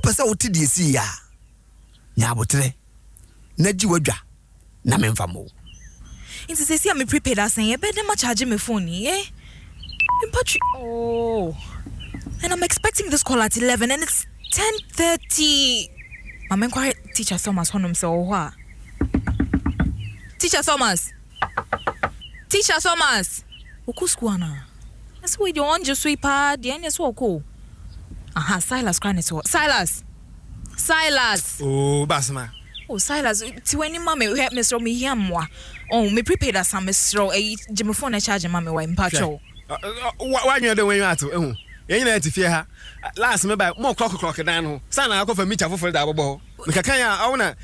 pesa wo tidie si ya nya abotre na ji wadwa na memfa mo Inti say see me prepaid as say be dem charge me phone oh, and I'm expecting this call at 11 and it's 10:30. I'm inquiring teacher Thomas honum so what? Teacher Thomas. Oku school na. That's why you want just sweep the end so cool. Aha, Silas crying so. Silas. Oh, Basma. Oh, Silas, ti when mama we help me so me here moi. Oh, me prepaid as some so Jimmy phone charge mama wa impacho. Why you the way you are to you know to fear her. Last me by more clock down. Sana I go for meet for the ball. Mikakanya I wanna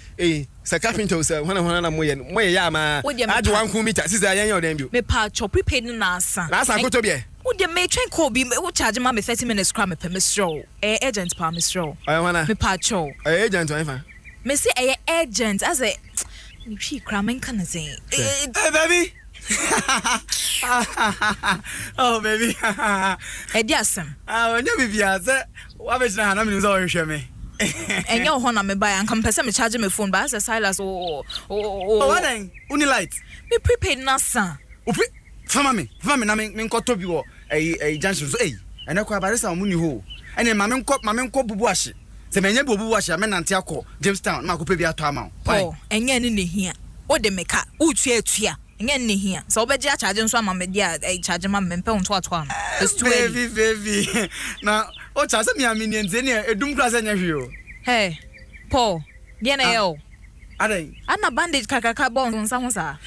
Sir Carpenter sir when mo ya ma I do one meter sister yan dem me pacho prepaid na san. Last I go to be. Wo de me train call be wo charge mama 30 minutes cram per me stroll. Agent pa me stroll. I wanna me pacho. Agent why Me say agent as a she cramming can say. Hey baby. Oh baby. Ediasem. When you be here, what is na me so hwe me. And your honor me buy and come person me charge me phone but as Silas Oh what then? Uni light. Me prepaid na san. Fama me na me nkoto bi wo junction so ene kwa barisa mu ni ho. Ene ma me nko bubu ahye. Se menye bubu ahye me nante akọ Jamestown na akọ pe bi ato ama. Oh, enye ne hia. O de meka, utua. Enye ne hia. So obeje a charge nso ama me dia charge ma me mpe nto ato am. It's too baby. Na o charge me amini nze ne edum kra se nya hwe o. Hey, Paul, dia na yo. Adan. Ana bandage kakaka bon nsa ho sa.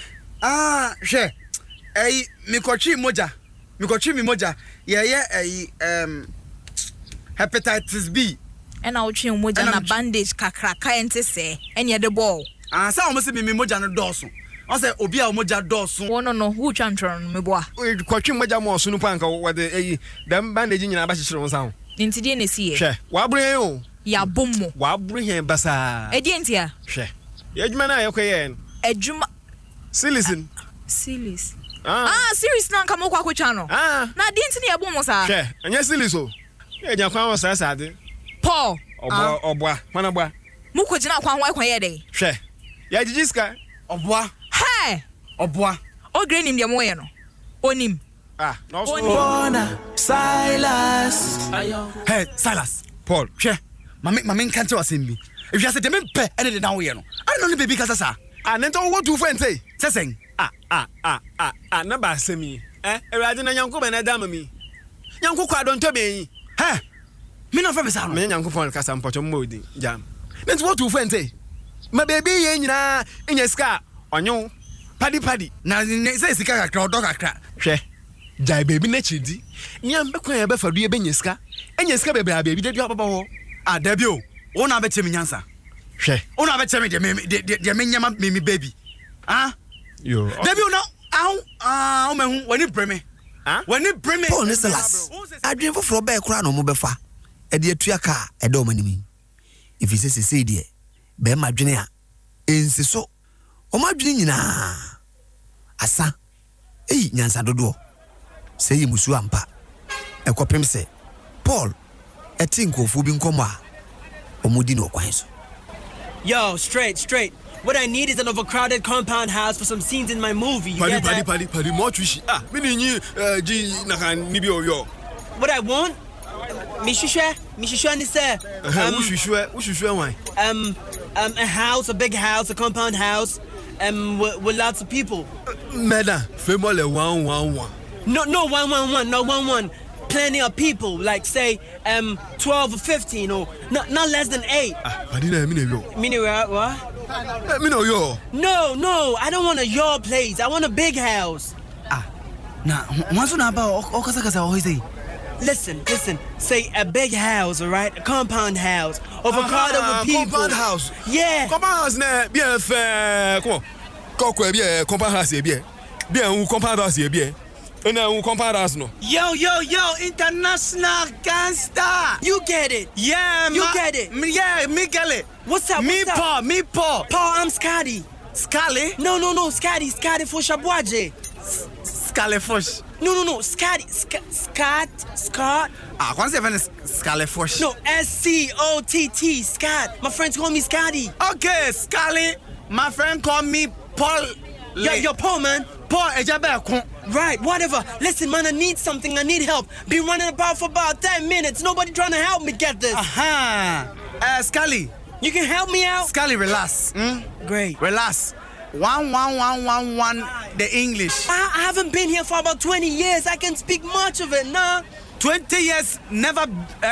Hwe. Mikotwi mi moja. Ye hepatitis B. Ena o twi moja na bandage kakraka ente se. Enye de ball. Sa o mo se mi moja no doso. O se obi a o moja doso. No, who chantron me boa. Kwatwi moja mo so no panka wo de dem bandage nyina ba hyehyere won sa ho. Nti de na sie. Hwe, wa bure yo. Ya bommo. Wa bure hen basa. Edi entia. Hwe. Ye adwuma na ye koye. Adwuma. Silis. Series na nka mo kwa kwetwa no. Na de enti na ye bommo sa. Hwe, anya silis o. Ye nya kwan wo sa de. Paul. Oboa, mana boa. Mu ko gina kwan ho ye de. Hwe. Ya jijiska. Oboa. Hey. Oboa. O grenim de mo ye no. Onim. No so. Silas. Hey, Silas. Paul. Hwe. Mame kan te wasembi. If you say dem pe ene de down here no. I don't know baby kasa sa. Nento wo tu fente. Sesen. Na ba semi. Ewade na nyanko be na dama mi. Nyanko kwa don to be yi. He. Me no fa be sa no. Me nyanko pon kasa mpocho mmodi jam. Nento wo tu fente. Ma baby ye nyina enya ska onyo. Padi. Na say sika kakra odo kakra. Hwe. Jai baby na chidi. Nyam be kwa ye be fadu ye be nyeska. Enya ska be bra baby de du ababa ho. Dabi o. Ona be chemi nyansa. Hwe. Ona be chemi de me nyama me baby. Yo. Dabi o no. O me hu wani breme. Wani breme. Paul ne Silas adwen foforo be kura no mo befa e de atua ka e de o manimi if you say de be ma dwene a ensi so o ma dwene nyina asa nyansa dodo say musu ampa e kopem se Paul e tinkofu bi nkomo a omudi no kwan so. Yo, straight. What I need is an overcrowded compound house for some scenes in my movie. Padi, more twishi. Mini ji naka nibi oyo. What I want? Mishisha ni sir. Ushishwe why? A house, a big house, a compound house, with lots of people. Meda, femole 111. No 111, no 11. Plenty of people, like say 12 or 15 or not less than 8. Padi na mini yo. Mini what? Yo. No, I don't want a your place. I want a big house. Nah, once na ba o kasa o say. Listen. Say a big house, all right? A compound house, overcrowded with people. Compound house. Yeah. Compound house na bien fait. Come on. Kokwe bien compound house bien. Bien un compound house bien. Un compound house no. Yo, international gangster. You get it. Yeah, you get it. Yeah, me get it. What's up? Me Paul. Paul, I'm Scotty. Scally? No, Scotty for Shabwaje. Scally Fush. No. Scott. Ah, Kwanso even is Scarlet Fosh. No, SCOTT. Scott. My friends call me Scotty. Okay, Scarlet. My friend called me Paul. Yo, Paul, man. Paul Ejabeko. Right, whatever. Listen, man, I need something. I need help. Been running about for about 10 minutes. Nobody trying to help me get this. Scully. You can help me out? Scully, relax. Great. Relax. 11111 the English. I haven't been here for about 20 years. I can speak much of it, nah. 20 years never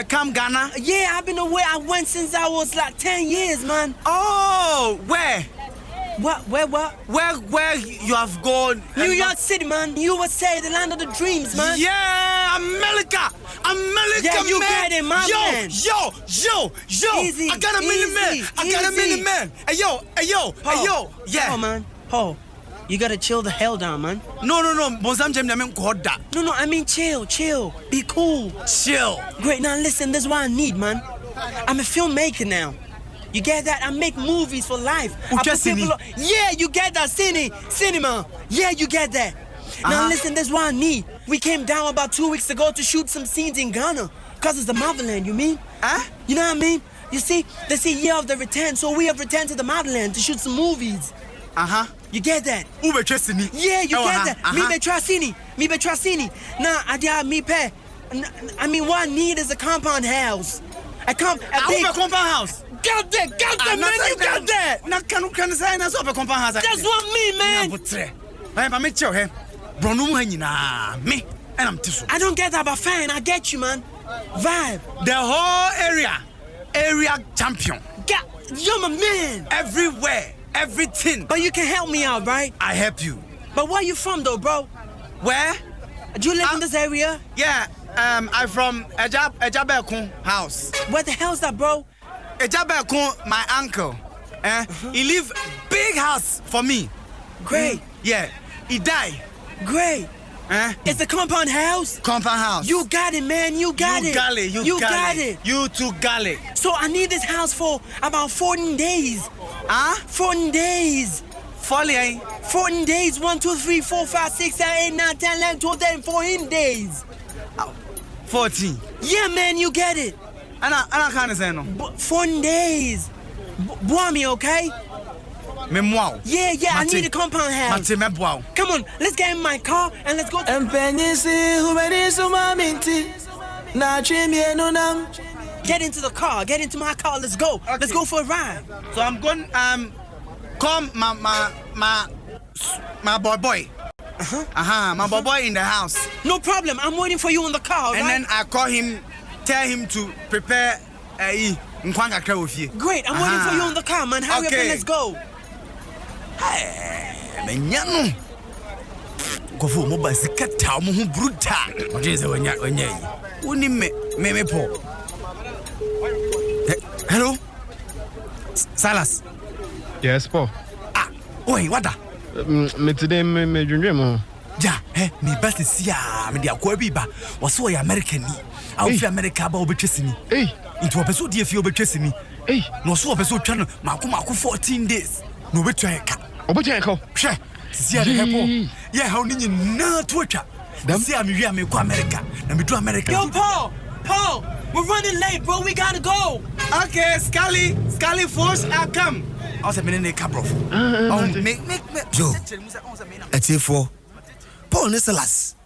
come Ghana? Yeah, I've been away. I went since I was like 10 years, man. Oh, where? What? Where you have gone? New York City, man. USA, the land of the dreams, man. Yeah, America, Yeah, you man. get it, my man. Yo. Easy, I got a mini man. Hey, yo. Yeah. Paul, man. Paul, you gotta chill the hell down, man. No. Bozam Jem Yamen Koda. No, I mean chill. Be cool. Chill. Great, now listen, this is what I need, man. I'm a filmmaker now. You get that? I make movies for life. Yeah, you get that, cinema. Yeah, you get that. Now listen, this is what I need. We came down about 2 weeks ago to shoot some scenes in Ghana. Cause it's the motherland, you mean? You know what I mean? You see, they say year of the return, so we have returned to the motherland to shoot some movies. You get that? Yeah, you get that. Me be tracini. Nah, I mean, what I need is a compound house. A big compound house. Got that, man. You got that. That's what I mean, man. I don't get that, but fine. I get you, man. Vibe. The whole area champion. You're my man. Everywhere, everything. But you can help me out, right? I help you. But where you from, though, bro? Where? Do you live in this area? Yeah, I'm from Ejabekun house. Where the hell's that, bro? Ejabekun, my uncle. He live big house for me. Great. Yeah, he died. Great. It's a compound house? Compound house. You got it, man. You got it. You got it. You too got it. So I need this house for about 14 days. 14 days. 14 days. 1, 2, 3, 4, 5, 6, 7, 8, 9, 10, 11, 12, 13, 14 days. 14. Yeah, man, you get it. I can't say no. 14 days. Boami, okay? Memoir. Yeah, I need a compound house. Come on, let's get in my car and let's go. Get into the car. Get into my car. Let's go. Okay. Let's go for a ride. So I'm going call my boy. My boy in the house. No problem. I'm waiting for you in the car. And then I call him, tell him to prepare Great. I'm waiting for you in the car, man. Hurry up and let's go. Menyano. Kofo mo ba sikata mo hu brutal. O je se wanya yi. Woni me po. Hello? Salas. Yes, Paul. Oi, what da? Me today me dwendwe mo. Ja, me ba sia, me dia kwa bi ba. Wo so ya American ni. Awu fi America ba obetwesini. Into obeso die fi obetwesini. No so obeso twa no mako 14 days. No betwa ka. Obetia ka. Hwe. Sia de hepo. Yeah, how ni na twatwa. See I'm here me go America. Na me do America. Yo, Paul, we're running late, bro. We gotta go. Okay, Scully Force, I'll come. I was a minute cabro. Make Joe. Etifo. Paul Nicholas.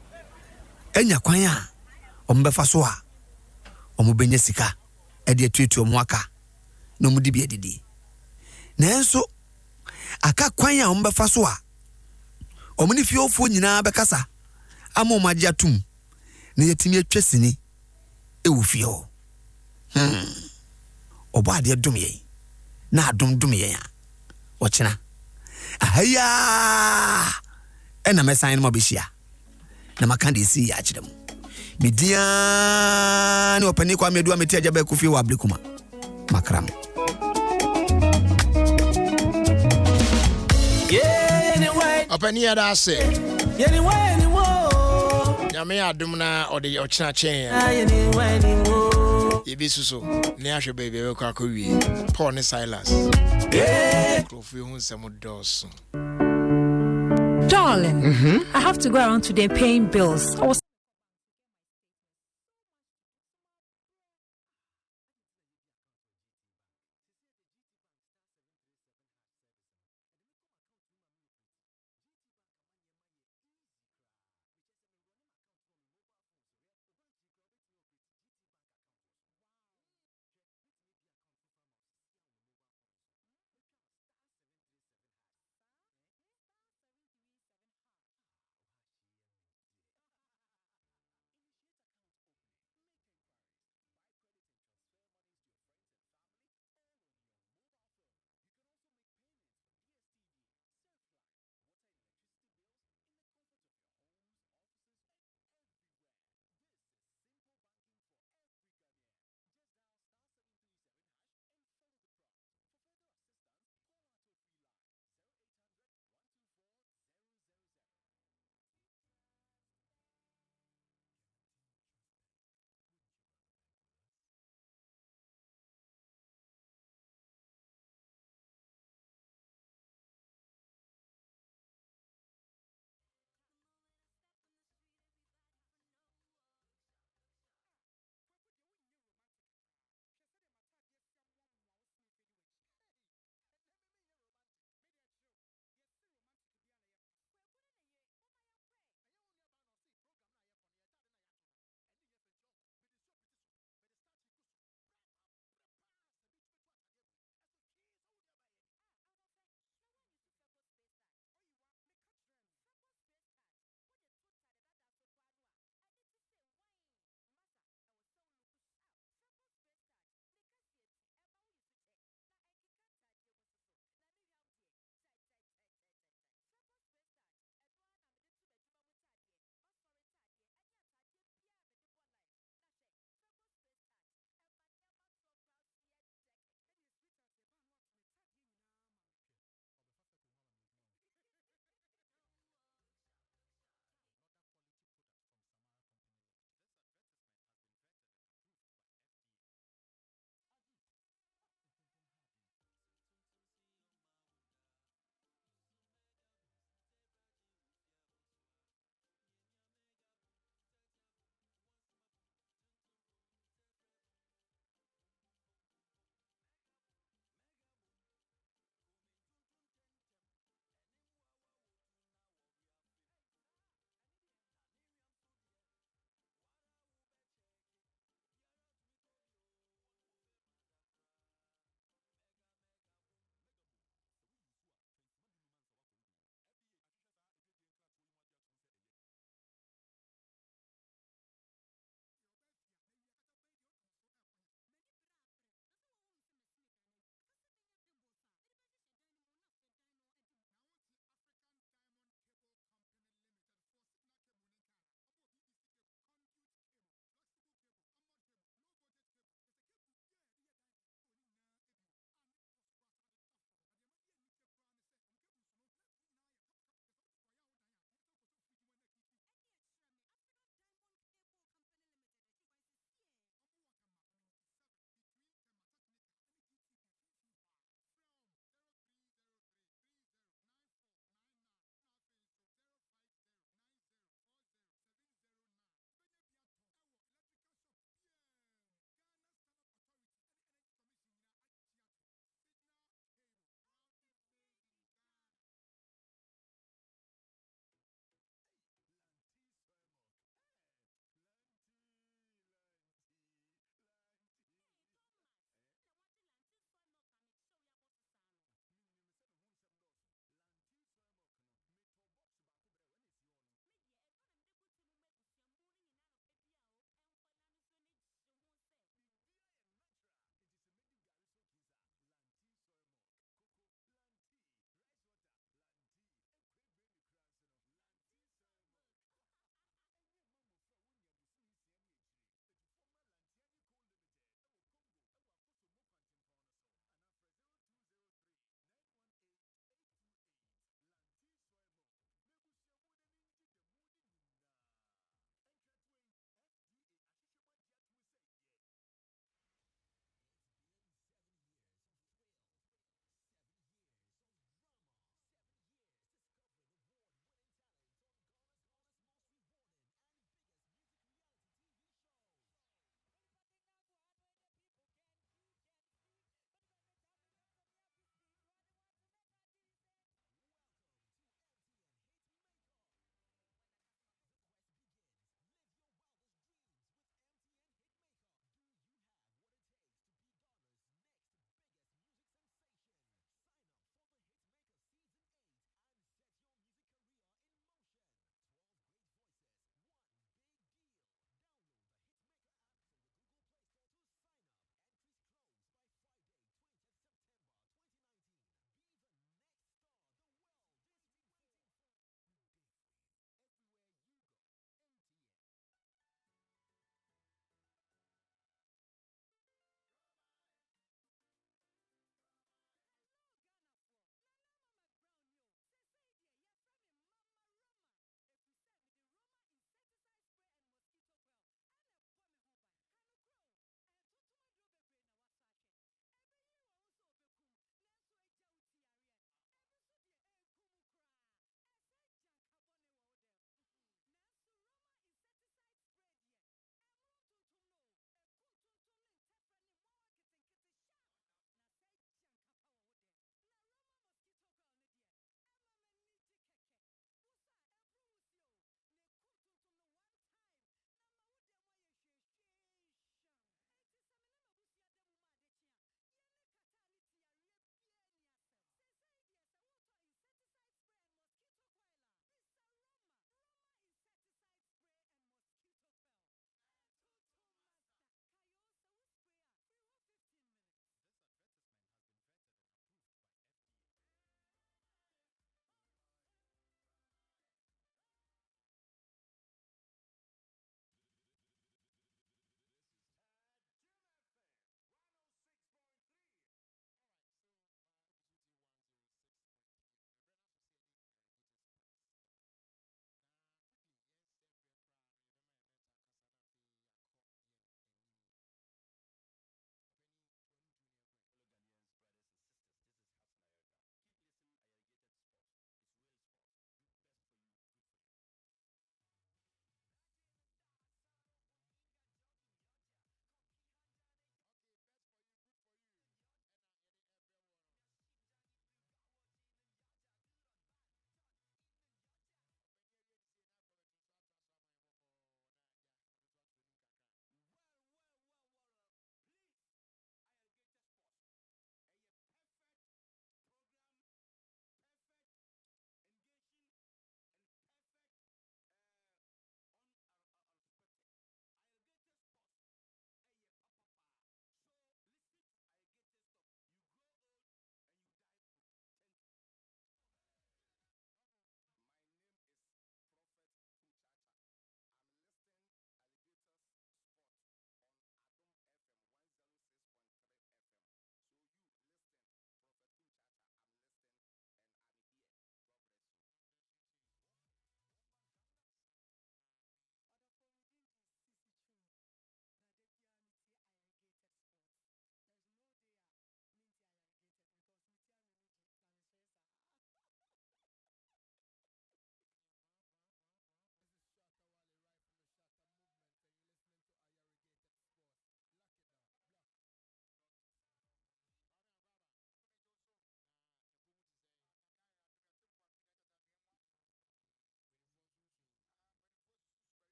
Enya kwan a ombefa so a omubenya sika e de tuetu omuaka na omudi bi edidi. Nanso aka kwan a ombefa so a omuni fiofo nyina bekasa ama omaje atum na yetimi atwasini e wo fie ho. Obo ade dum ye na adum ye a ochina ahaya ena mesan no mabehia na maka de si ya kirem media ni opani kwa medu ameti agaba ku fie wa ablikuma makram. Opani ya da se nyame adum na ode ochina chen Ibi suso ne ahwe baby we kwa akọwie Paul ne Silas. Krofu hu nsem doso. Darling, I have to go around today paying bills. I was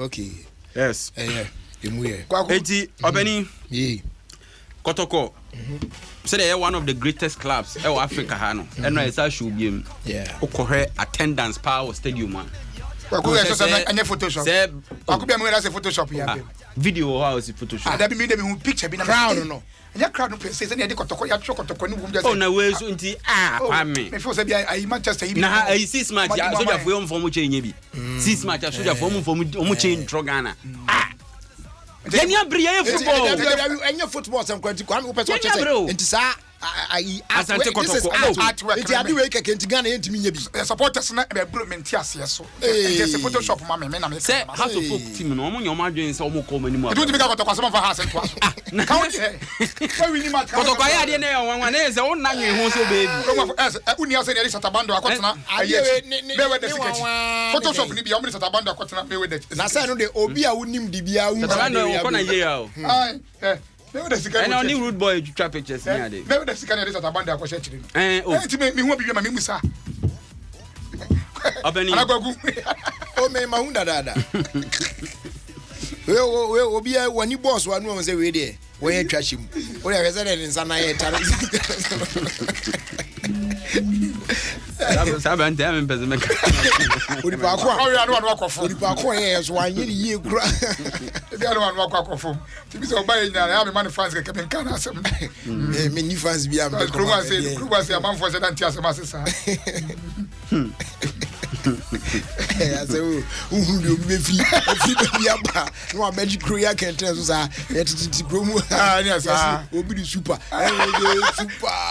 Okay. Yes. Eti Obeni. Kotoko. So they are one of the greatest clubs in Africa hano. And no esa should be okohe attendance power stadium man. Anya Photoshop. Akubia me say Photoshop ya be. Video how is Photoshop? That be me dem picture bi na crowd no. Anya crowd no say say na de kotoko ya twa kotoko ni wum just. Oh na we so nti kwame. Me feel say bi I Manchester yi. Na 6 match ya so for you for mu change bi. 6 match ya so for mu change Ghana. Yenya bre ya football. Anya football some kwanti kwame wo person che say. Nti sa Asante Kotoko. Nti ade we keke nti Ghana yentimi nya bi. Supporters na be bro menti ase so. Just Photoshop ma me na me. Say House of Folk team no omo nyoma adwen say omo call mani mu. Do ka Kotoko so fa house ntwa so. Count here. We ni match. Kotoko ya ade na ya wanwa na say wonna nwe ho so baby. Uni ase na satabando akotena aye. Be we de sikati. Photoshop ni bi omo satabando akotena be we de. Na say no de obi a wonim di bia wu. Satabando ko na ye ya o. And only rude boy to trap pictures near there. Maybe the second is at a band of question. Me won't be my Musa. Oh, may Mahunda Dada. We'll be a one you boss one woman say, we there. Where trash him. We are resident in Sanaya. Sabe ante ame pese meka. Odi pa kwa. Oh ya no wan wakofo. Odi pa kwa yes wan ye ye kura. Ebi anu wan wakofo. Tibi so ba ye nya ya me man fans ke kepen kana asem. Me ni fans bi am. Kruma say am for say dan ti asem asesa. Ya say uhun bi obi be fi be aba. No abeji kroya kenten so sa ye titi promo. Ah ni asa. Obi di super.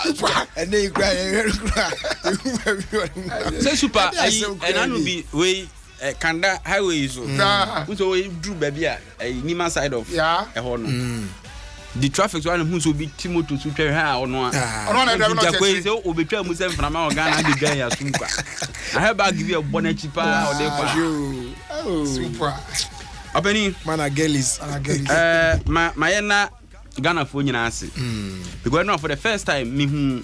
Super. And then cry. Say super and anu be we Kanda highway so we drew baby Nima side of the traffic one who so be Timoto to tell her or no say obetwa mu sem fana ma Ghana de gan ya sunka I have bag give you a bonnet cheaper or they super Abeni mana gelis my na Ghana for nyina ase because now for the first time me who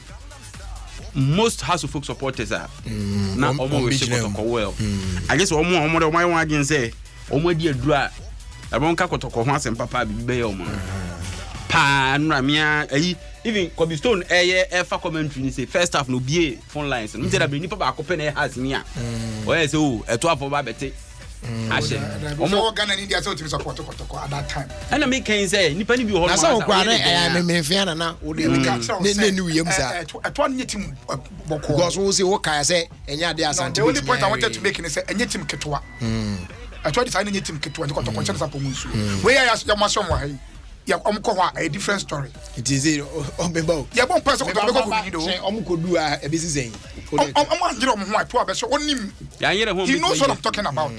most House of Folk supporters are now almost Kotoko well. I guess omo de my one again say omo di adura abon ka Kotoko ho asem papa bi be omo pa nra mia even Kobe Stone fa commentary ni say first half no bie phone lines no say that ni papa akope na has ni a o say o eto afọ ba bete ashe omo Ghana ni dia say o timi support Kotoko at that time and I make can say nipa ni bi ho na say o kwa na me fiana na o de ne ni wiyem sa eto ni team boko because we say o kai say enya de asante the only point I wanted to make is say enya team ketwa eto dey say enya team ketwa Kotoko nche support munsu we ya masom wa hai ya omko a different story it is omeba ya bon person ko ko ni do omko du a ebesi zen omangire omho ato abeso onim ya yere ho he knows what I'm talking about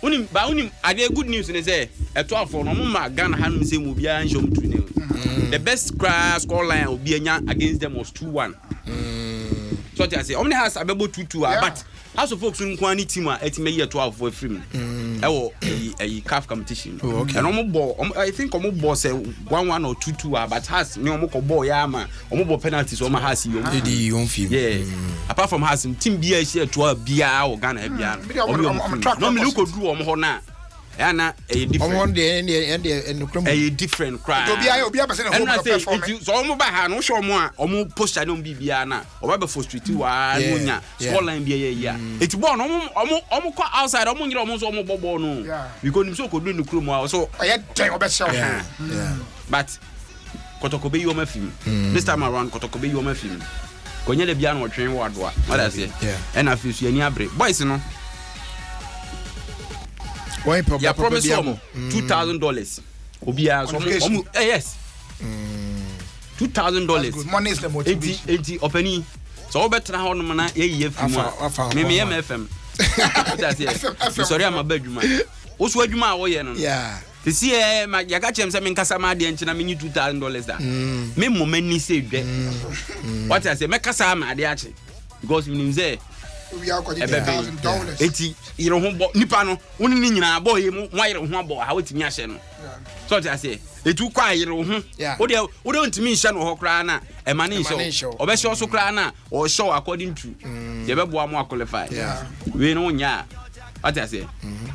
unim ade good news ne say eto afọ no mo ma Ghana hanum say mo bia nshom trine the best score line obi anya against them was 2-1 so I say omni has abebo 2-2 but House of Folks nkwani team a etime year 12 for free ewo a CAF competition and omo ball I think omo ball say 1-1 or 2-2 but has me omo ko ball ya ma omo ball penalties omo has you apart from has team bia share 12 bia o Ghana bia no me look do omo ho na ana different different cry obi person home performance so omo ba ha no show omo a omo poster no bibia na oba be frustrate wa no nya score line bia ya it ball no omo ko outside omo nyira omo so omo bobo no because nim so ko do no krom a so oye ten obe show but Kotoko be you ma film this time around Kotoko be you ma film ko nya le bia no twen wa do a what I say and I feel so ani abre boys no yeah, promise $2,000. Obia so yes. $2,000. Money is the motivation. 80 openi. So better how no man ye FM. Me FM. Sorry I'm a bedroom. What's what you ma wo ye no? Yeah. This year my yaka chem say me nkasa ma de nchina me $2,000 da. Me mo mani say dwe. What I say me kasa ma de ache. Because me say we are going $1,000. Eti yero ho bo nipa no woni ni nyina bo ye mo yero ho bo ha wetimi ahye no. So what I say etu kwa yero ho. Wo de ntimi nhye no ho kra na e mane show. Obehye so kra na o show according to. Ye be bo am qualify. We no nya. What I say?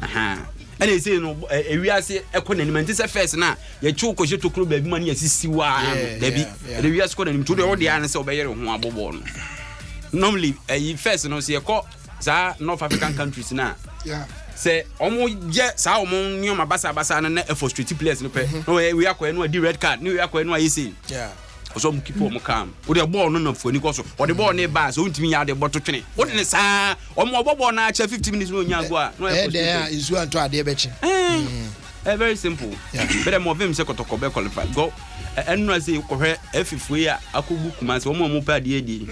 Aha. And they say no we are say economy say first na ye chu ko to club baby man asisi wa there be the we are scoring to the all the answer obey ho abobo no. Normally first no say ko za North African countries na say omo je sa omo nyoma basa na frustrated players no pe no we akwa no di red card no we akwa no ayese so mo keep mo calm o de ball no foni ko so o de ball ne ba so ntimi ya de boto twene o de sa omo obobo na acha 50 minutes no nya go a no there is one to ade be che very simple but mo vim se kotoko be qualify go enu say ko hwe afifue a akobu kuma se omo pa de edi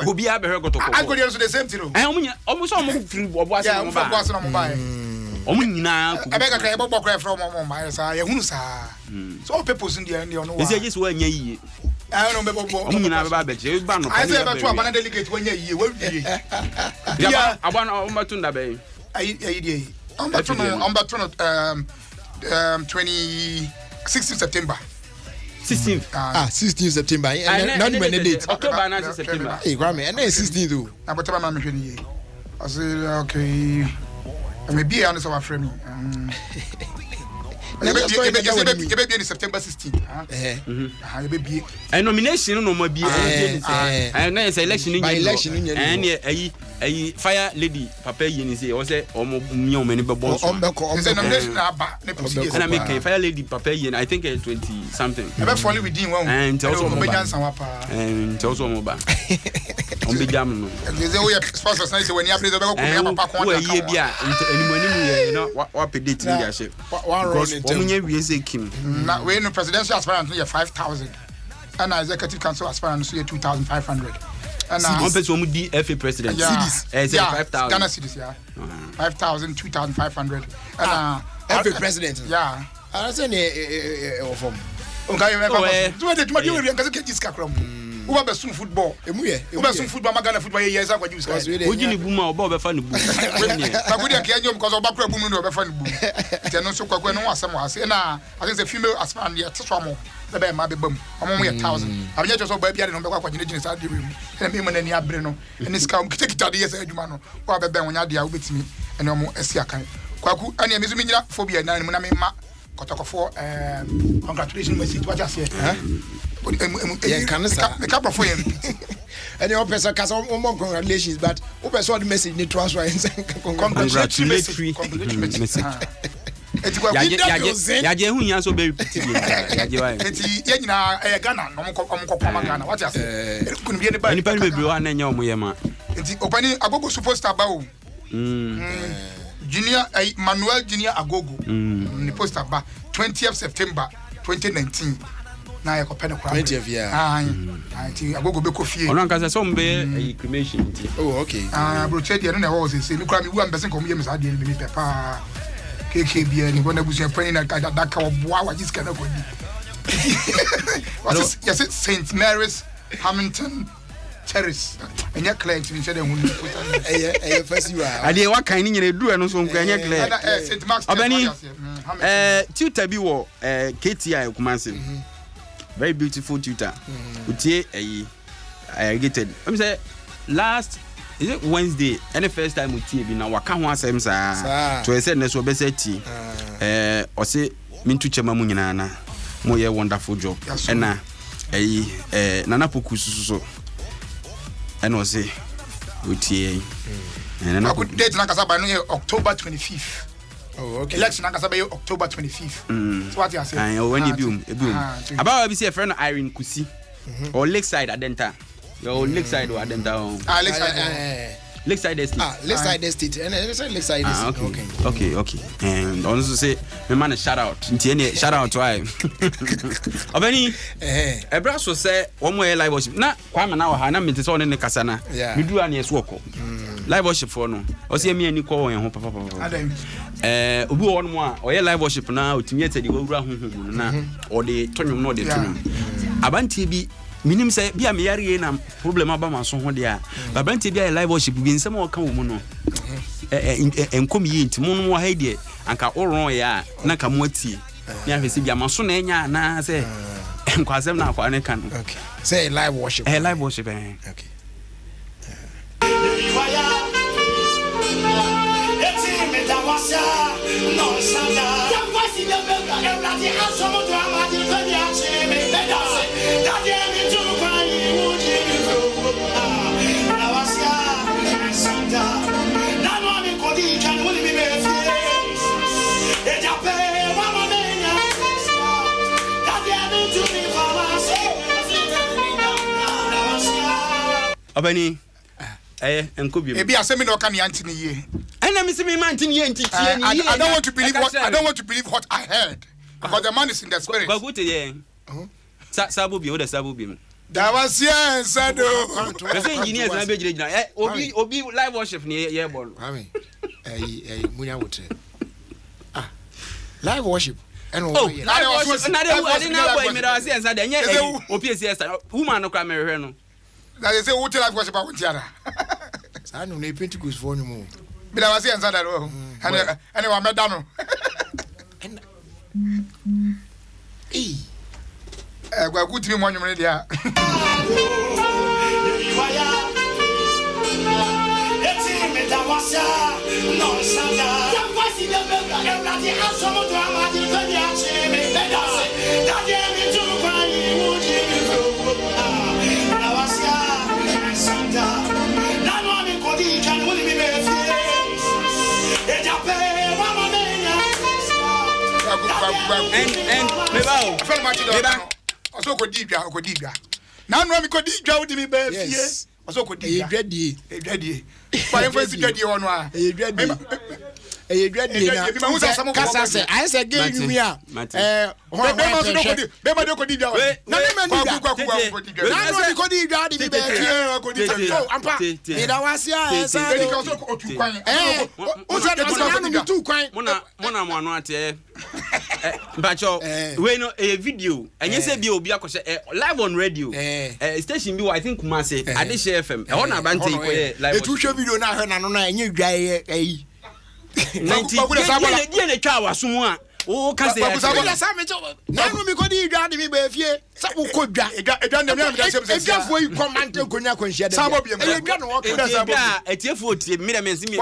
obi a be hwe kotoko I go there so the same thing omo so omo free obo ase no ba omo nyina ko abega kra ebo bokra from omo ma sa ye hunu sa so purpose ndi and no wa is just wa nya yiye I don't know omo nyina be ba be che ba no I say be to abana delegate wa nya yiye wa wie ya abana omo tunda be ayi dey on back to 16th September 16th 16th September and not when date October 9 September eh Kwame and 16th do na botaba ma me hwe ni I say okay maybe I answer my friend maybe in September 16th maybe a nomination no mo bi and na election ni and ayi fire lady papa yeni say o say omo mi o mani be boss the nomination aba na procedure and I make fire lady papa yeni I think 20 something e be follow within one and also mo ba and also mo ba on be jam no they say we sponsors na say when you play the go come papa kon we ye bia animu no wa pedate ni ya she omunye wie say kim na we no presidential aspirant no 5,000 and executive council aspirant so 2,500 and one person who di FA president cities 5,000 Ghana cities 5,000 2,500 and FA president I say from okay me do we can get this kakrom who be soon football emu ye who be soon football magana football ye yes akwa juice oji ni buma oba be fa ni bu na go dey ke anyom because oba kura bu mu no be fa ni bu te no so kwakwa no asem ase na I think the female aspirant there so am the be ma be bam omo ye 1,000 abenya cho so ba bia de no be kwakwa gine sa de mu na me mani abre no eni ska kita de yes adwuma no kwa be ben wonya de a obetimi ene omo esi akan kwaku ani emi so me nyina phobia na mu na me ma kotokofo congratulations message what you say the couple for him and your person cause congratulations but who person the message need to answer congratulatory message yaje hu yan so be repeat yaje wa enti ye nyina Ghana no mko Ghana what you say kunu bi ne ba ni pa be bro na nya omo ye ma enti opani agogo superstar ba o Junior Manuel Junior Agogo ni poster ba 20th September 2019 na yakopene kwa 20th ti Agogo be kofie ono nka se mbe cremation ti okay bro chedi no na wo se mi kwa mi wu ambese ko mi yem sa de mi pepa keke bia ni bona busu pani na daka oboa wa jiska na ko ni yes St Mary's Hamilton Terrace enya client ni shede hu ni first you are ade wa kan ni nyere duru no so nko enya client St Mark's obani tutor bi wo KTI Kumasi very beautiful tutor utie Ayarigated I'm say last is it Wednesday any first time utie bi na waka ho asem sa to say na so be say ti o say mintu chema mu nyina na mo ye wonderful job na nana poku so and was say utie and I could date na kasaba no October 25th. Oh okay. Election na kasaba October 25th. So what you say? When you be about we see a friend Irene Kusi or Lakeside Adenta. Your Lakeside or Adenta. Lakeside. Lakeside Estate. Lakeside Estate. And I say Lakeside Estate. Okay. And also say, my man, shout out. Shout out to I. Obeni, a brass was say, one way live worship. Now, Kwame now, I am in the in the Casana. We do an yes walk. Live worship for no. Or see me and Nico and Papa. Ubu on one, or live worship now, to me, the Gogra, or the Tony, no, the Abanti be. Minim say bia me yare na problem aba ma so ho dia ba brante bia live worship bi nsem o ka wo mu no enkom yi nti mu no ha die anka oron ya na ka mo atie me ahwese bia ma so na enya na say enkwasem na akwa ne kan okay say live worship okay Obani enko bi ebi asemi na oka ne antini ye ena mi se me mantini ye ntiti I don't want to believe what I heard because the man is in the spirit go to ye sabo bi o da sabo bi that was yes sado the engineers na be jira obi live worship ni ye ball amen munya wote live worship live worship na de na boy me da say nsada nye opiesi esa woman no kwa me hwe no that is say what live worship I want tiara I know they Pentecost for anymore. But I was saying that and I met down. Well, good to be one minute. Yeah. And also could deep now no me could deep with me be yes also could deep ready why first ready on wa e ready na kasa say I say game you here be ma do could deep na me ma could deep the be could deep so ampa e da wase a say e ka so otu kwan o so na tu kwan mona mo anu ate Bacho, we know a video, and you say be obi akoshe live on radio. Station be I think Kumase, Adeshe FM. I want to bante live. The two show video na he na no na enye dwaye eh. 90 die ne twa waso mu a o ka say na no mi ko di dwa de mi ba fie sa wo ko dwa edwa na me da se edwa fo yi command konya konhia de edwa no wo ka sa bia etiefo tie mi da me nsi me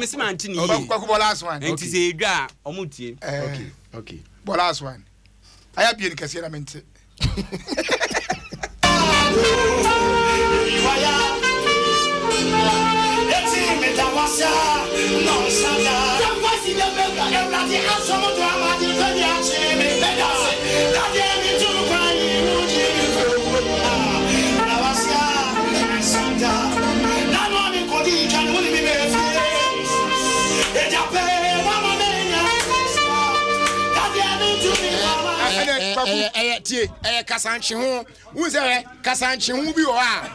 se man tini yi kwa last one enti se edwa omutie okay but last one aya bi en kase na mente kasanchi ho wo se kasanchi ho bi o a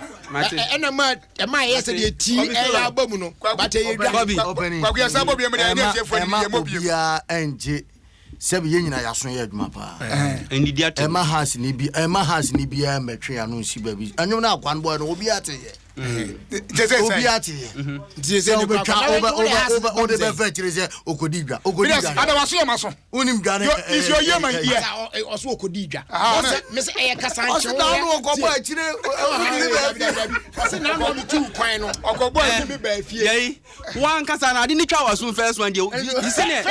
ena ma yes de ti ya abamu no but e kwa ya sabo bi me na tie fo ni mo bi bia enje se bi nyina ya so ya adwuma pa endidi ate ema has ni bi ya metwe ya no nsi ba bi anwum na akwan boy no obi ate ye obi ate ye se obetwa over the vetire okodi dwa ada waso ya maso unim dwa is your year man year oso okodi dwa me se e kasanche o na no okobo akire se na no tu kwan no okobo akire ba fie yei wan kasa na ade ni twa waso first one dey isi ne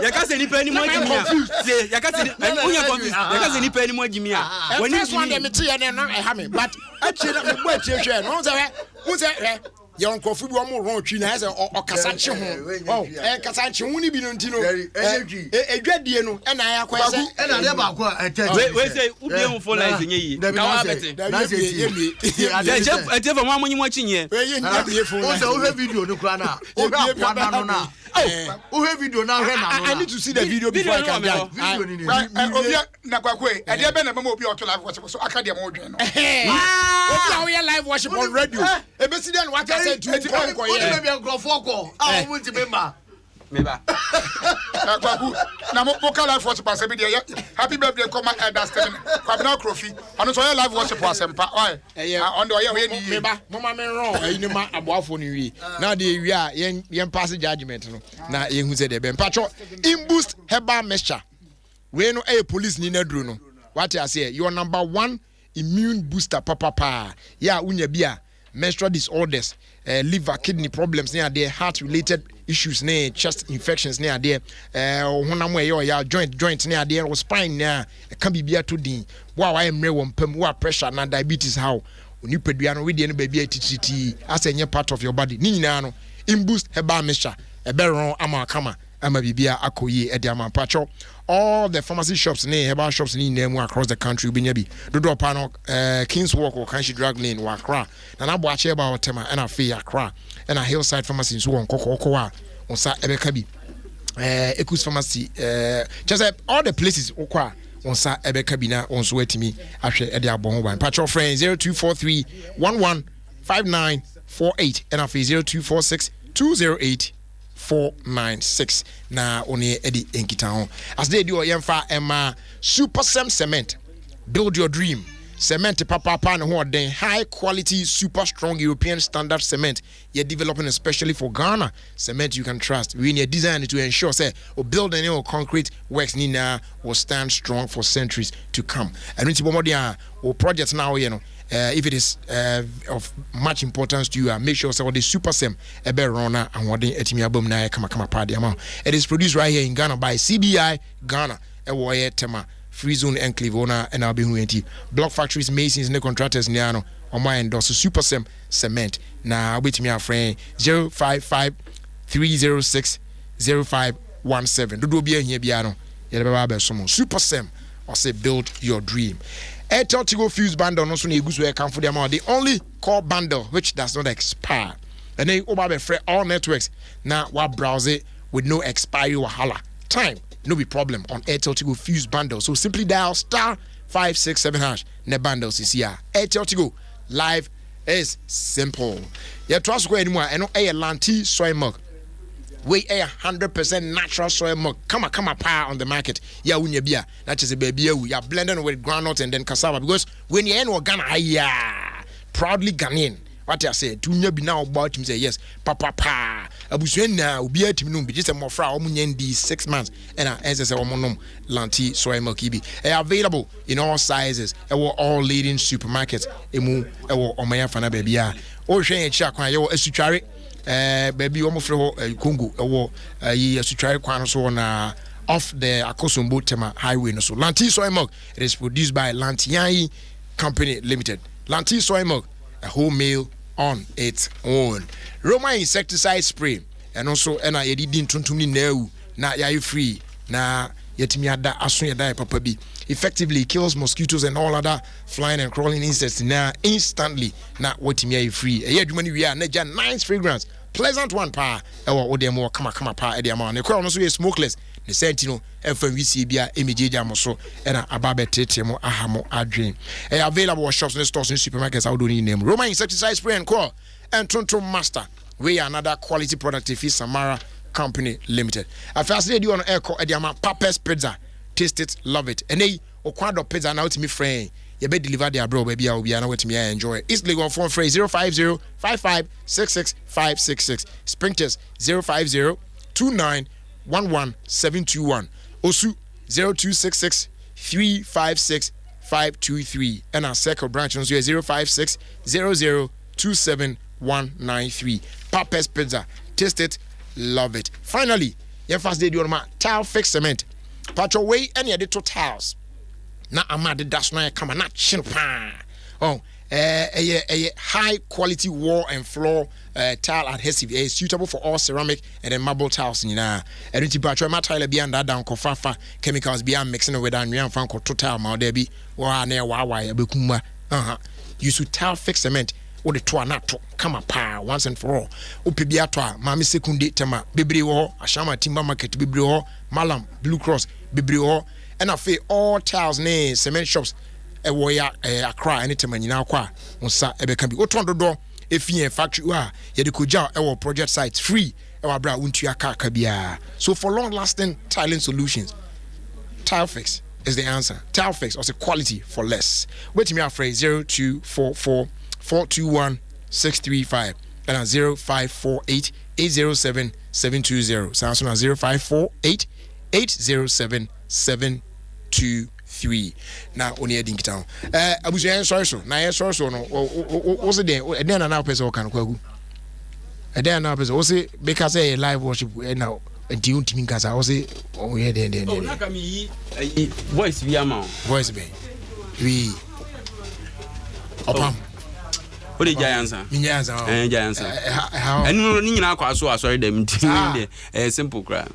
ya kasa ni pa ni mo agimi a se ya kasa unya confuse ya kasa ni pa ni mo agimi a wani first one dey me tie ne no e ha me but akire na me bo akire hwe no se Your uncle Fubu wrong tree has a Casanchi. Oh, Casanchi, won't be no Tino. A dread Diano, and I acquire, and I never wait, say, Ubian for life in ye. I tell for one when you watching here. Also, video no crana. Oh, have video now? I need to see the video before I can die. Nakwe, and there been a memo to live worship, so I can't get more. We live worship on radio. A president, what I said to you, I want to remember. Now, Moka live worship was every day. Happy birthday, come and understand. Come now, Crofi. And also, live worship was on the way. Mamma, wrong. You know, about for you. Now, we are young pass judgment. Now, you who said, Ben Patrol, in boost, Heba Mesha. We know a police Nina Bruno. What I say, you are number 1 immune booster, papa. Yeah, unya beer, menstrual disorders, liver, kidney problems near there, heart related issues near chest infections near there, joint near there, or spine near, can be beer to din. Wow, I am real pressure and diabetes. How when you put with any baby TTT as a part of your body. Nino, in boost, Heba Mesha, a baron, ama kama. Ama bibia akoye ediama pacho all the pharmacy shops near herbal shops in name across the country binyabi dodo pano Kings Walk or Kanshi Drug Lane wa Accra na na boache ba otema na fe Accra na Hillside Pharmacy so on kokoko wa on sa ebeka bi Ekus Pharmacy just all the places okwa on sa ebeka bi na on so atimi ahwe ede abon ho ban pacho friend 0243 115948 and afi 0246 208 496 na oni edi enkita ho as they do yemfa ema super cement build your dream cement papa na ho den high quality super strong European standard cement you're developing especially for Ghana cement you can trust we need design to ensure say or building or concrete works nina will stand strong for centuries to come and when you or projects now you know if it is of much importance to you, make sure so the super sem ebe rona and what the etimi album na kama party amount. It is produced right here in Ghana by CBI Ghana. Ewoye tema Free Zone Enclave owner and Albihuenti Block Factories, Masons, and contractors niano on my endorse super sem cement. Now wait me our friend 055 306 0517. Do be here biano. Yeleba someone super sem or say build your dream. Airtel Tigo Fuse bundle no so na eguso e kan for them the only core bundle which does not expire. And then oba be all networks now wa browse it with no expiry wahala. Time no be problem on Airtel Tigo Fuse bundle. So simply dial *567# ne bundles is here. Airtel Tigo live is simple. Ya trust go anymore and no lanti soy milk. We a 100% natural soy milk. Come power on the market. Ya unya beer. That is a baby. Ya blending with groundnut and then cassava because when you end Ghana, proudly Ghanaian. What I say, to be now about him say yes, papa. Abusuena ubi a team be just a more fra omunyendi 6 months and as I say omonum lanti soy milk ibi. Available in all sizes. All leading supermarkets. Emu omaya fana baby. O hwe echa kwan yo asutware baby omo fro Congo ye asutware kwan so na off the Akosombo Tema highway no so Lanti soy milk it is produced by Lantian Company Limited. Lanti soy milk a whole meal on its own. Roma insecticide spray and also na yedi tuntum ni na ya free na yetimi ada aso yeda papa bi effectively kills mosquitoes and all other flying and crawling insects now instantly na wetimi free e adwuma ni wi a na ja nice fragrance pleasant one pa e wo dem wo kama pa e dem ma ne kwa no so ye smokeless ne sentino e fa wisi bia emejeja mo so e na ababe tete mo ahamo adwen e available shops and stores and supermarkets out do name Roma insecticide spray and call and Tonto Master we another quality product if Samara Company Limited. I first day you on echo ediama Papa's Pizza. Taste it, love it. And they okwado pizza now to me friend. You be deliver their bro baby I will be with me enjoy. It's legal phone phrase 050 55 66 566. Sprinters 050 29 11 721. Osu 0266 356 523. And our second branch on 056 0027 193. Papa's Pizza. Taste it, love it. Finally, your first day do my tile fix cement. Patro way any of the tiles. Na amade das na come na chin pa. Oh, a high quality wall and floor tile adhesive is suitable for all ceramic and then marble tiles nyina and tipatwa ma tile bi anda dan kofafa chemicals bi am mixing with and fan ko total ma there bi wa na wa ya bekuma use tile fix cement wo de to anato kama pa once and for all opebi ato a ma me secondary tema bebre wo ashama timber market bebre wo malam blue cross bebre wo and afi all tiles ne cement shops ewo ya akra anytime nyina kwa onsa ebeka bi otondo do efie factory wa ye de koja ewo project sites free ewa bra untu aka bia. So for long lasting tiling solutions, Tile Fix is the answer. Tile Fix also quality for less. Wait to me afraid 0244 421 635 and 0548 807 720. Sounds on 0548 807 723. Now only a dink town. Abuja sorry so. Na sorry so no. What's the day? And then another person can go. And then another person. What's it? Because a live worship now. And do you think because I was it? Oh yeah, then. Oh, na kami voice via ma. Voice be. We. Opam. What the giants are? Giants. And no nyina kwa so sorry them simple crime.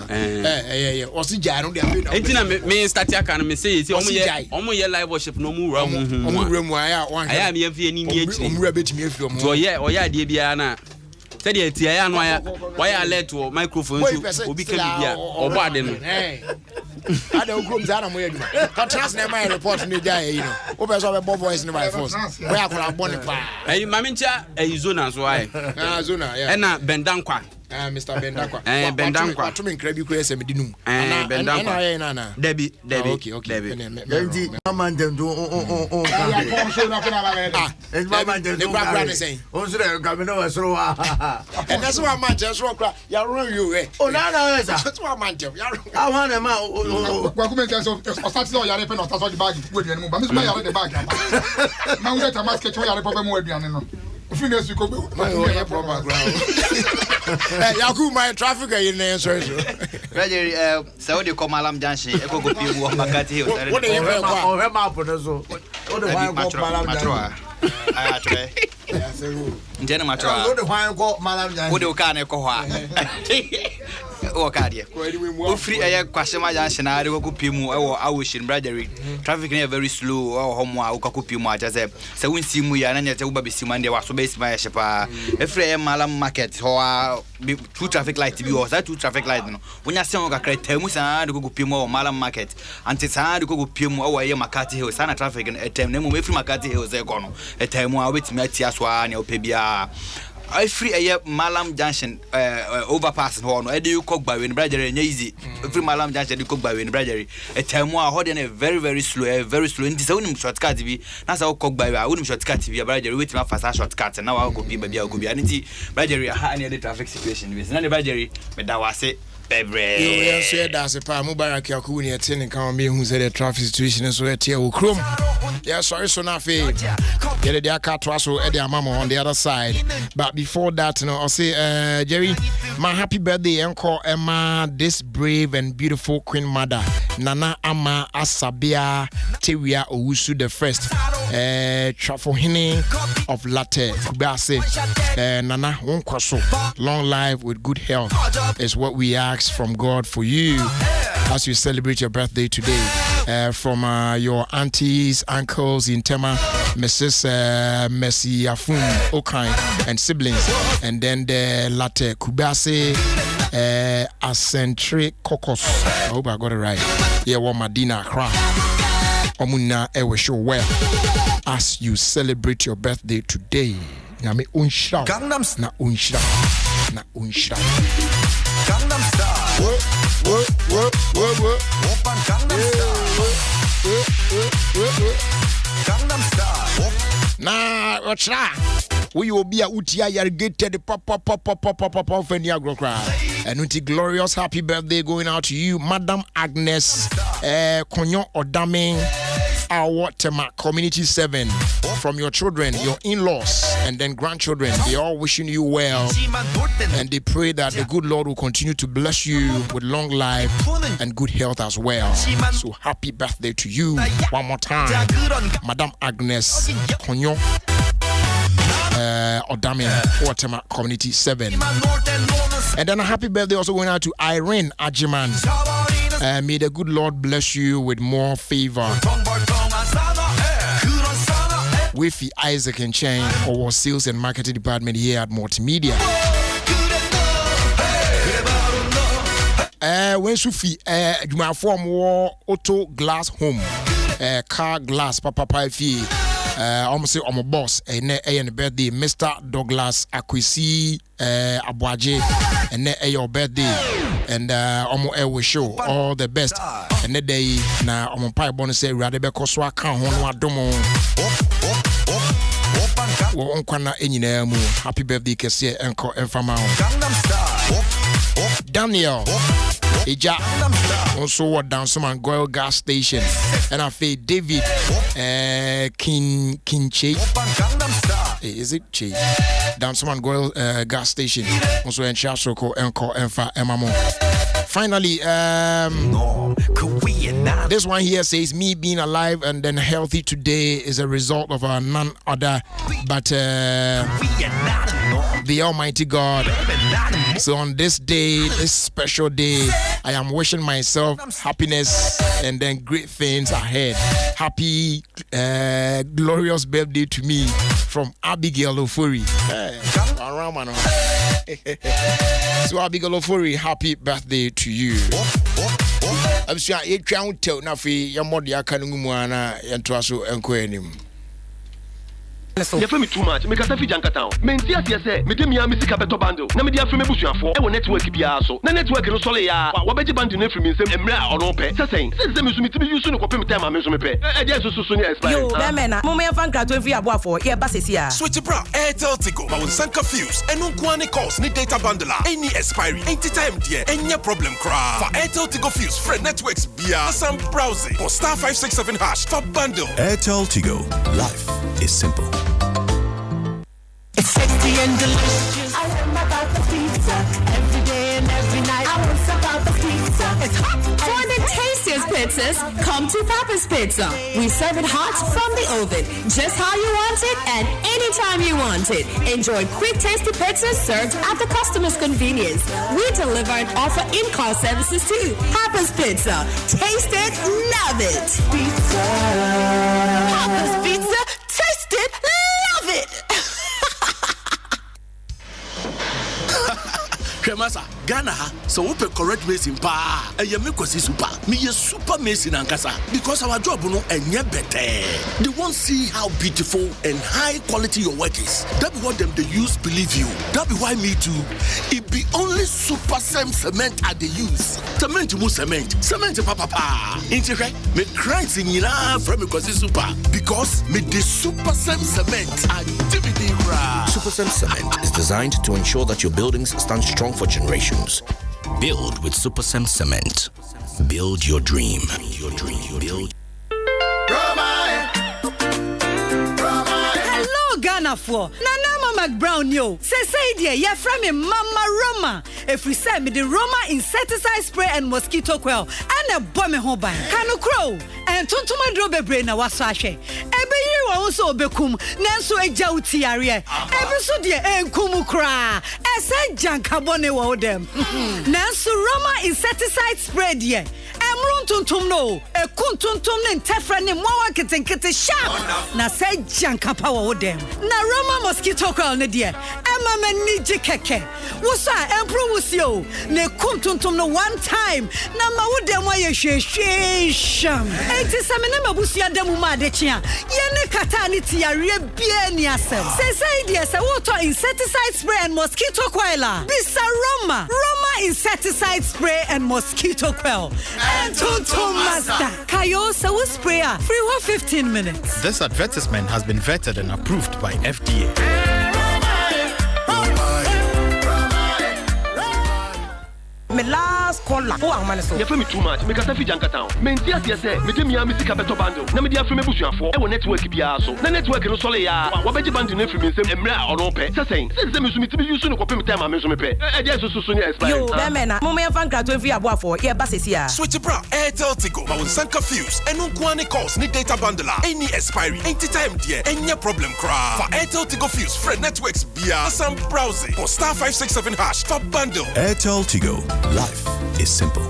Yeah. What's the giant? Entina me start ya kan me say omo ye live worship no mu ra mu hu. Omo ra mu aya me afie ni ni echi. Omo ra betimi afie omo. So oya de bia na said the tia no why alert to microphone so obi can bia obo ade no. I don't come down mo eduma. Contrast na my report ni dia you know. O be so be bob voice ni by force. Where akora bone pa. Mama ncha zona so ai. Zona yeah. Na bendankwa. Mr. Bendankwa. Bendankwa. To me nkrabi ko ese medinum. Bendankwa. Na. Debi. Okay. Debi. Mama dem do it's mama dem do. O so dey come no we so wa. And that's why man just rock. Ya run you eh. Oh na sir. That's why man dem. Ya run. I want them out. Kwa kuma ntia so start no yare pe no start so the bag we duane mu ba me so yare the bag aba na we get a basket we yare pe mu aduane no if next week go no problem ground yaku my traffic in there so Roger so dey come Malam Junction e go pi wo Makati Hill what dey here o he map no so o dey wan go Malam Junction aya try ndene matwa o dey wan go Malam Junction o dey ka na ko ho a o ka de o free eye kwashema junction na de ko pi mu e wo awoshin bradery traffic na very slow o homo a o ka ko pi mu aja se wonsi mu ya na nyete wo ba besi man de wa so be si ma ya shepa e free eye Malam market ho a two traffic light bi o sa two traffic light no wonya se o ka kra tamu sa de ko pi mu o Malam market anti sa de ko pi mu o eye Makati Hill sa na traffic na etem na mu me free Makati Hill ze ko no etamu a obetimi atia so a na o pe bia I free a Malam Junction overpass no no e dey cook by when brother easy free Malam Junction dey cook by when brother a time wa hold a very slow nti say unim shortcut bi na say cook by unim shortcut bi brother wait ma fast shortcut na wa go bi ba go bi nti brother ha na the traffic situation bi na the brother me da wase bebre you say that se pa Mubarak yaku ni etin kan me hu say the traffic situation so etie wo krom yeah sorry so na fe get the car to so e the mama on the other side but before that you know I say Jerry my happy birthday encore Emma this brave and beautiful queen mother Nana Ama Asabia Tewia Owusu the first Trafohini of Latte Kubase Nana Wonkwaso long life with good health is what we ask from God for you as you celebrate your birthday today from your aunties, uncles in Tema, Mrs. Messi Afun Okai and siblings, and then the latte Kubase Acentric Cocos. I hope I got it right. Yeah, what Madina Kra Omuna Ewe show well as you celebrate your birthday today. Name unshra na unshra na unshra Gangnam Style Open Gangnam Style na ochra we obi a uti Ayarigated pop fani agrokra and unti glorious happy birthday going out to you Madam Agnes Konyo Odame our Tema Community 7 from your children, your in-laws, and then grandchildren, they all wishing you well, and they pray that the good Lord will continue to bless you with long life and good health as well. So happy birthday to you one more time, Madam Agnes Konyo Odame, Waterma Community 7. And then a happy birthday also going out to Irene Ajiman. May the good Lord bless you with more favor. Wifi Isaac and Chain, our sales and marketing department here at Multimedia. When Sufi, my form war auto glass home, car glass, papa fee. Almost say I'm a boss, and the birthday, Mr. Douglas Akwisi Abuaje, and your birthday, and we show all the best. And the day now, I'm a pie bonus say, Radebe Koswa can't hold domo. Happy birthday, Kessie, Enko, and Famao. Daniel. Eja also what down some Goil gas station, and I feel David Kinche. Is it Che? Down some Goil gas station, also in Chasoko, Enko, Enfa, Emamo. Finally, this one here says, me being alive and then healthy today is a result of none other but the Almighty God. So on this day, this special day, I am wishing myself happiness and then great things ahead. Happy, glorious birthday to me from Abigail Ofori. So Abigail Ofori, happy birthday to you. I'm sure you can't tell nothing. Your mother can't go on. You feel me too much. Make a selfie janka town. Menti say me dem ya music abeto bando. Na me dia frame busuafo. E wo network bia so. Na network no sole ya. Wa beji bando na frame nsem emre a ono pe. Sesen. Se me so me timi use no kopem time a me so me pe. E dia so ni expire. Yo, be me na. Mo me fan kra 20 aboafo. Ye ba sesi a. Switch bra. Airtel Tigo. Ma won san confuse. Enu kwani calls ni data bundle. Any expiry. Ain't time there. Any problem cra. For Airtel Tigo Fuse friend networks bia. Some browsing. For *567# for bundle. Airtel Tigo. Life is simple. It's tasty and delicious. I am about the pizza every day and every night. I want about the pizza. It's hot. For the tastiest pizzas, come to Papa's Pizza. We serve it hot from the oven, just how you want it and anytime you want it. Enjoy quick, tasty pizzas served at the customer's convenience. We deliver and offer in-car services too. Papa's Pizza. Taste it, love it. Pizza. Papa's Pizza. Taste it, love it. Kremasa, Ghana, so open correct racing pa. And you make us super. Me a super mason and casa. Because our job no and yet better. They won't see how beautiful and high quality your work is. That be what them they use believe you. That be why me too. It be only super same cement at the use. Cement mu cement. Cement papa. Intere me cranks in from because super. Because me the super same cement and DVD ra. Super Same Cement is designed to ensure that your buildings stand strong for generations. Build with Super Same Cement. Build your dream. Your dream. Build. Hello, Ghana for Nana McBrown yo. Say dear, you're from me Mama Roma. If we say me the Roma insecticide spray and mosquito coil and a bomb home by Kanu Crow and Tontuma Drobe brain na wasashe. Ebe you also bekum Nanso Ejauti area. Every so dear Enkumu cra. Ese Jankabone wo them. Nanso Roma insecticide spray dear. Emrun tuntum no. E kuntuntum ne tefra ne mwa kete sharp. Na say Jankapa wo them. Na Roma mosquito coil ne dear. Emma mani jikeke. Wosa empro wusio. Ne kuntuntum no one time. Na ma wo dem wa ye sham. Enti samene mabusia dem ma de chia. Ye ne kata ni tiare bie ni asem. Say dear say water insecticide spray and mosquito coil. Bisa Roma insecticide spray and mosquito coil. And Tonton Master. Kayo sawo sprayer. Free 15 minutes. This advertisement has been vetted and approved by FDA. Me love Thomas Kola. Who am I so? You feel me too much. Make a selfie janka town. Mentia say, me dem ya music abeto bando. Na me dia frame busuafo. E wo network bia so. Na network no sole ya. Wa beji band no frame nsem emra ono pe. Say me so me timi use no kopem time am so me pe. E dia so so nya expire. Yo, be na. Mo me fan kra 20 aboafo. Ye ba sesia. Switch bra. Airtel Tigo. Ma won sanka fuse. Enu kwani calls ni data bundle. Any expiry. Ain't time there. Any problem cra. For Airtel Tigo fuse friend networks bia some browsing. For *567# for bundle. Airtel Tigo. Life is simple.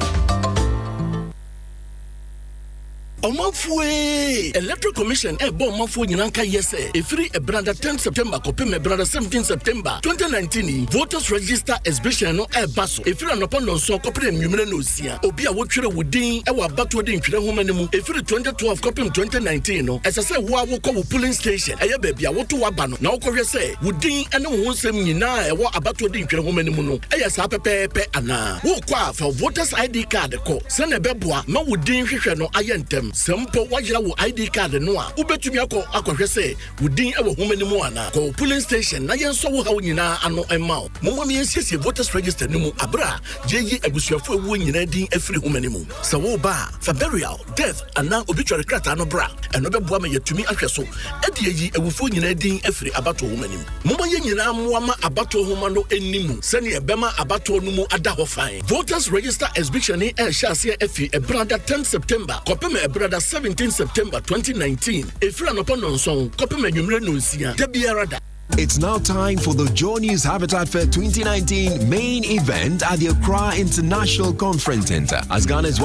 Omanfue Electoral Commission Omanfue Nyanka yese efiri ebranda 10 September kopem ebranda 17 September 2019 voters register exhibition no baso efiri anopa nonso kopem nwumere no sia obi a wotwere wudin wa bato de ntwere homa ne mu efiri 2012 kopem 2019 no esese wo awokọ wo polling station eye ba bia woto waba no na wokohwe se wudin ene wo nsem nyina wo abato de ntwere homa ne mu no eye sa pepepe ana wo kwa for voters ID card ko se na beboa ma wudin hwehwe no ayentem Sempo wajira wo ID card no a ubetumi akohwe se wudin ewo homani mu ana ko polling station na yenso wo hawo nyina ano emma mo me yensie voters register no mu abra jeyi abusuafo ewo nyina din afiri homani mu se wo ba for burial death ana obituary krata no bra eno beboa ma yatumi ahwe so ede yi ewufo nyina din afiri abato homani mu mo ye nyina mo ma abato homa no enimu se ne ebema abato no mu ada ho fan voters register exhibition ni shase afi ebranda 10 September kopem ebranda 17 September 2019. It's now time for the Joy News Habitat Fair 2019 main event at the Accra International Conference Center as Ghana's